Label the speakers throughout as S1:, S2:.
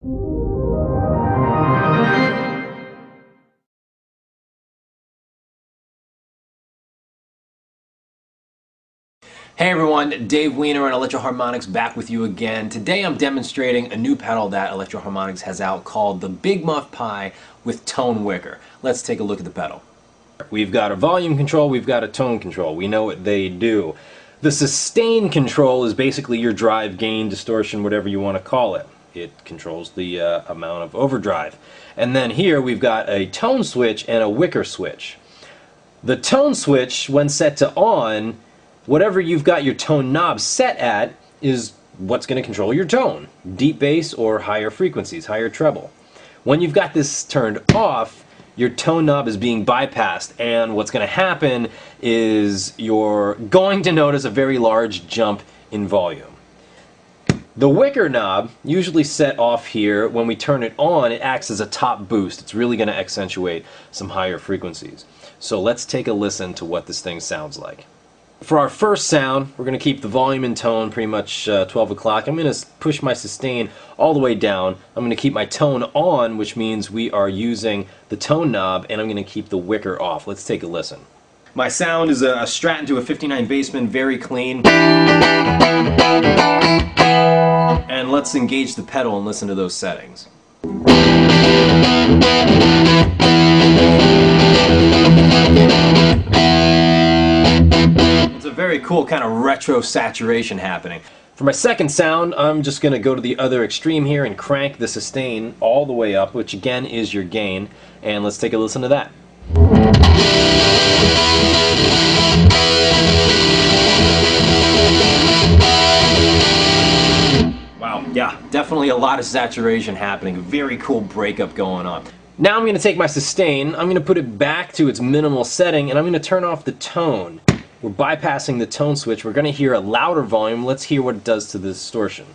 S1: Hey everyone, Dave Weiner on Electro-Harmonix back with you again. Today I'm demonstrating a new pedal that Electro-Harmonix has out called the Big Muff Pi with Tone Wicker. Let's take a look at the pedal. We've got a volume control, we've got a tone control. We know what they do. The sustain control is basically your drive, gain, distortion, whatever you want to call it. It controls the amount of overdrive. And then here we've got a tone switch and a Wicker switch. The tone switch, when set to on, whatever you've got your tone knob set at is what's going to control your tone. Deep bass or higher frequencies, higher treble. When you've got this turned off, your tone knob is being bypassed, and what's going to happen is you're going to notice a very large jump in volume. The Wicker knob, usually set off here, when we turn it on, it acts as a top boost. It's really going to accentuate some higher frequencies. So let's take a listen to what this thing sounds like. For our first sound, we're going to keep the volume and tone pretty much 12 o'clock. I'm going to push my sustain all the way down. I'm going to keep my tone on, which means we are using the tone knob, and I'm going to keep the Wicker off. Let's take a listen. My sound is a Strat into a 59 Bassman, very clean. And let's engage the pedal and listen to those settings. Very cool kind of retro saturation happening. For my second sound, I'm just going to go to the other extreme here and crank the sustain all the way up, which again is your gain, and let's take a listen to that. Wow, yeah, definitely a lot of saturation happening. Very cool breakup going on. Now I'm going to take my sustain, I'm going to put it back to its minimal setting, and I'm going to turn off the tone. We're bypassing the tone switch. We're going to hear a louder volume. Let's hear what it does to the distortion.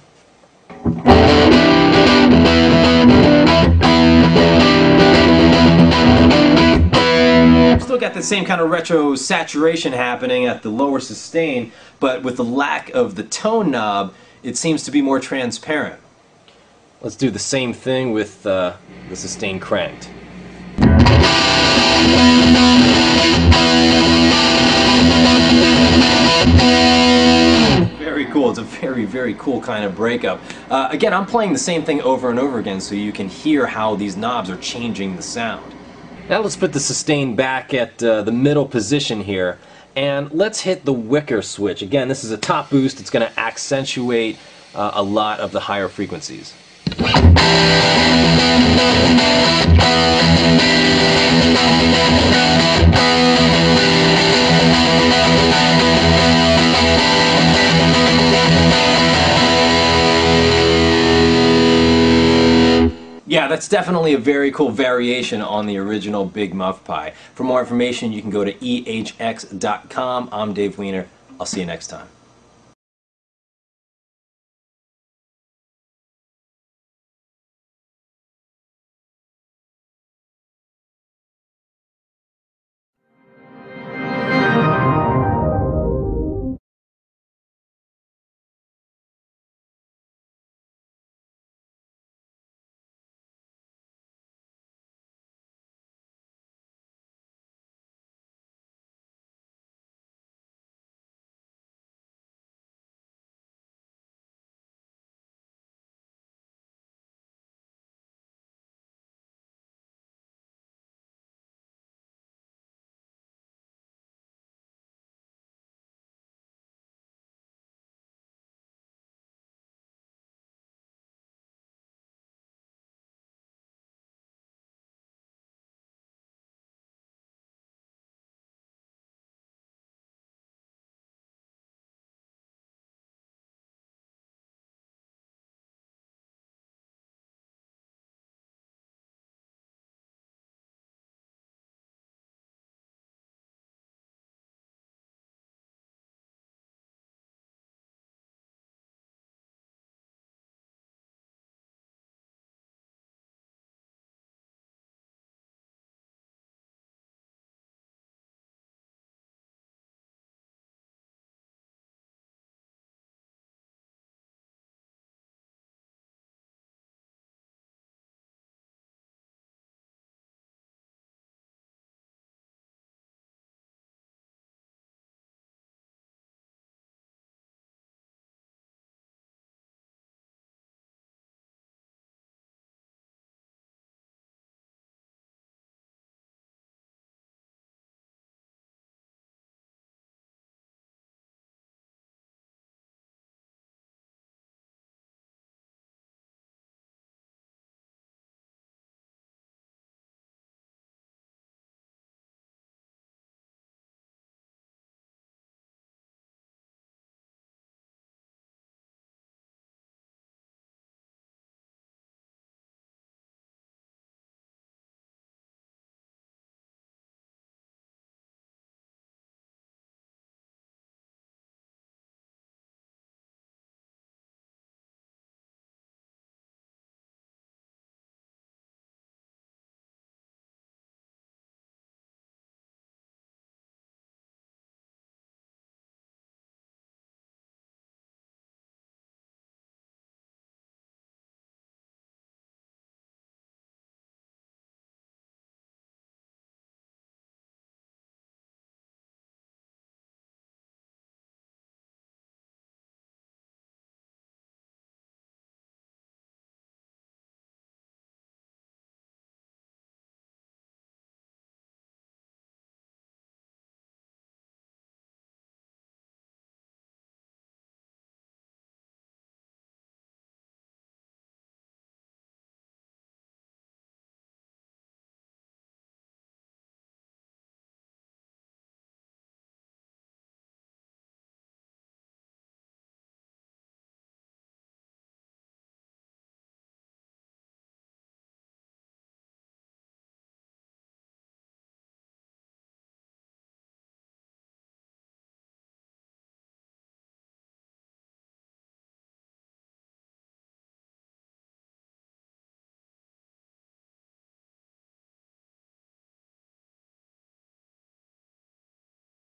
S1: Still got the same kind of retro saturation happening at the lower sustain, but with the lack of the tone knob, it seems to be more transparent. Let's do the same thing with the sustain cranked. Very cool. It's a very, very cool kind of breakup. Again, I'm playing the same thing over and over again so you can hear how these knobs are changing the sound. Now let's put the sustain back at the middle position here, and let's hit the Wicker switch. Again, this is a top boost. It's going to accentuate a lot of the higher frequencies. Yeah, that's definitely a very cool variation on the original Big Muff Pi. For more information, you can go to ehx.com. I'm Dave Weiner. I'll see you next time.